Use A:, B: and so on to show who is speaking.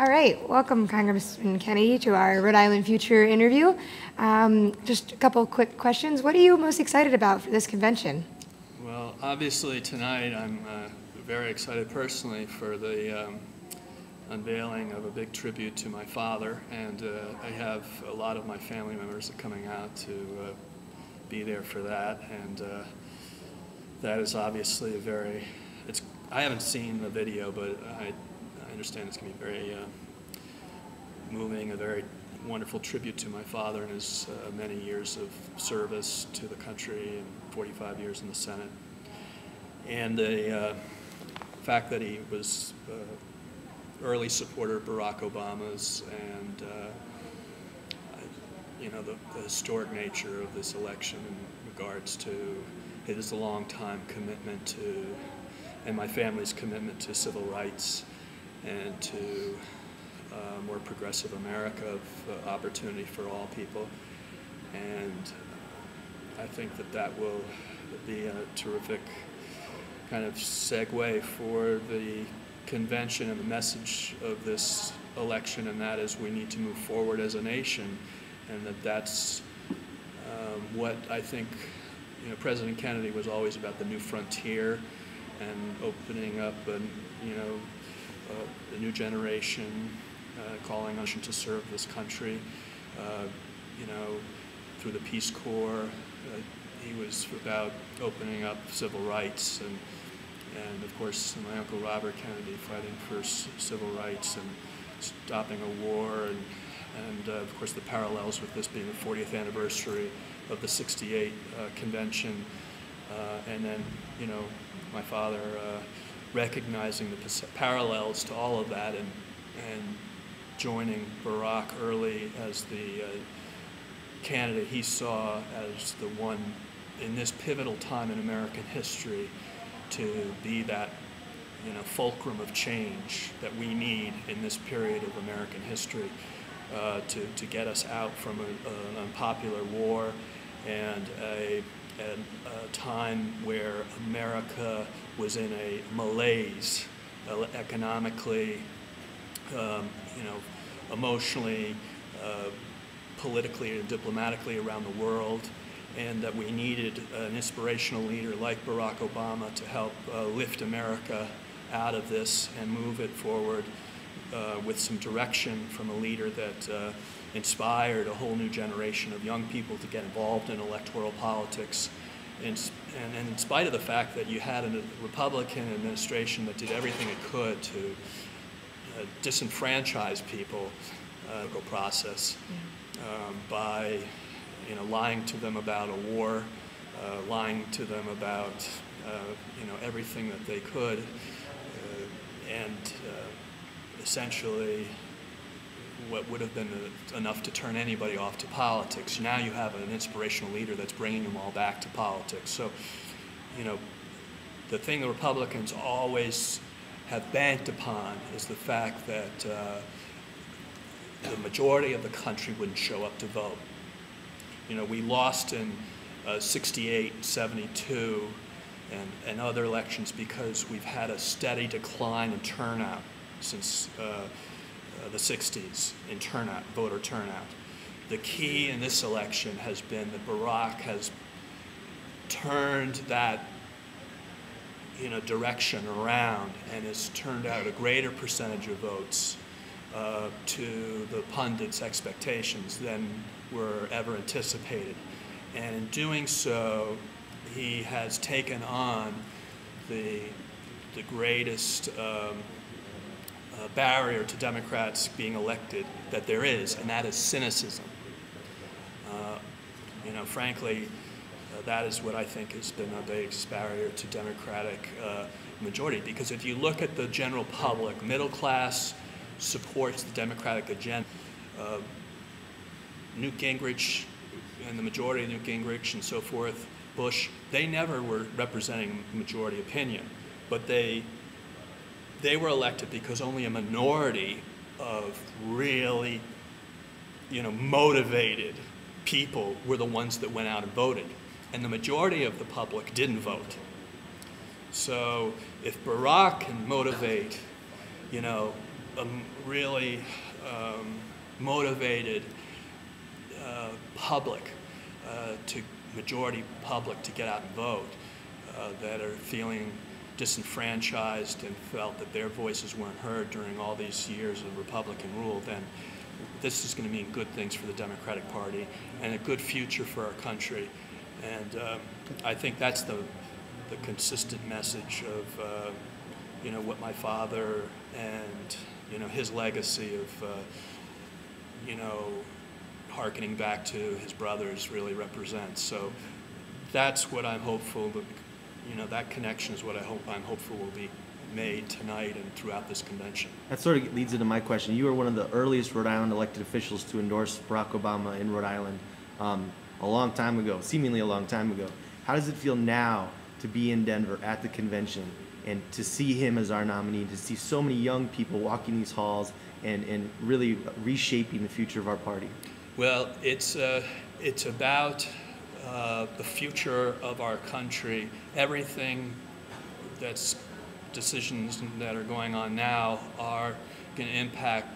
A: All right, welcome Congressman Kennedy to our Rhode Island Future interview. Just a couple quick questions. What are you most excited about for this convention?
B: Well, obviously tonight I'm very excited personally for the unveiling of a big tribute to my father, and I have a lot of my family members are coming out to be there for that, and that is obviously a very, I haven't seen the video, but I understand it's going to be very moving, a very wonderful tribute to my father and his many years of service to the country and 45 years in the Senate. And the fact that he was early supporter of Barack Obama's, and you know, the historic nature of this election in regards to his long-time commitment to, and my family's commitment to civil rights and to a more progressive America of opportunity for all people. And I think that that will be a terrific kind of segue for the convention and the message of this election, and that is we need to move forward as a nation, and that's what I think, you know, President Kennedy was always about the new frontier and opening up a new generation, calling on to serve this country, you know, through the Peace Corps. He was about opening up civil rights, and of course my Uncle Robert Kennedy fighting for civil rights and stopping a war, and of course the parallels with this being the 40th anniversary of the '68 convention, and then, you know, my father recognizing the parallels to all of that, and joining Barack early as the candidate he saw as the one in this pivotal time in American history to be that, you know, fulcrum of change that we need in this period of American history to get us out from an unpopular war and a time where America was in a malaise economically, you know, emotionally, politically and diplomatically around the world, and that we needed an inspirational leader like Barack Obama to help lift America out of this and move it forward with some direction from a leader that inspired a whole new generation of young people to get involved in electoral politics. And in spite of the fact that you had a Republican administration that did everything it could to disenfranchise people, the process, by, you know, lying to them about a war, lying to them about you know, everything that they could, and essentially what would have been enough to turn anybody off to politics. Now you have an inspirational leader that's bringing them all back to politics. So, you know, the thing the Republicans always have banked upon is the fact that the majority of the country wouldn't show up to vote. You know, we lost in '68, '72, and other elections because we've had a steady decline in turnout since the '60s in turnout, voter turnout. The key in this election has been that Barack has turned that, you know, direction around and has turned out a greater percentage of votes to the pundits' expectations than were ever anticipated. And in doing so, he has taken on the greatest barrier to Democrats being elected that there is, and that is cynicism. You know, frankly, that is what I think has been the biggest barrier to Democratic majority, because if you look at the general public, middle class supports the Democratic agenda. Newt Gingrich and the majority of Newt Gingrich and so forth, Bush, they never were representing majority opinion, but they were elected because only a minority of really, you know, motivated people were the ones that went out and voted, and the majority of the public didn't vote. So if Barack can motivate, you know, really motivated public, to majority public, to get out and vote, that are feeling disenfranchised and felt that their voices weren't heard during all these years of Republican rule, then this is going to mean good things for the Democratic Party and a good future for our country. And I think that's the consistent message of you know, what my father and, you know, his legacy of you know, hearkening back to his brothers really represents. So that's what I'm hopeful that, you know, that connection is what I'm hopeful will be made tonight and throughout this convention.
C: That sort of leads into my question. You were one of the earliest Rhode Island elected officials to endorse Barack Obama in Rhode Island a long time ago, seemingly a long time ago. How does it feel now to be in Denver at the convention and to see him as our nominee, to see so many young people walking these halls and really reshaping the future of our party?
B: Well, it's about the future of our country. Everything that's decisions that are going on now are going to impact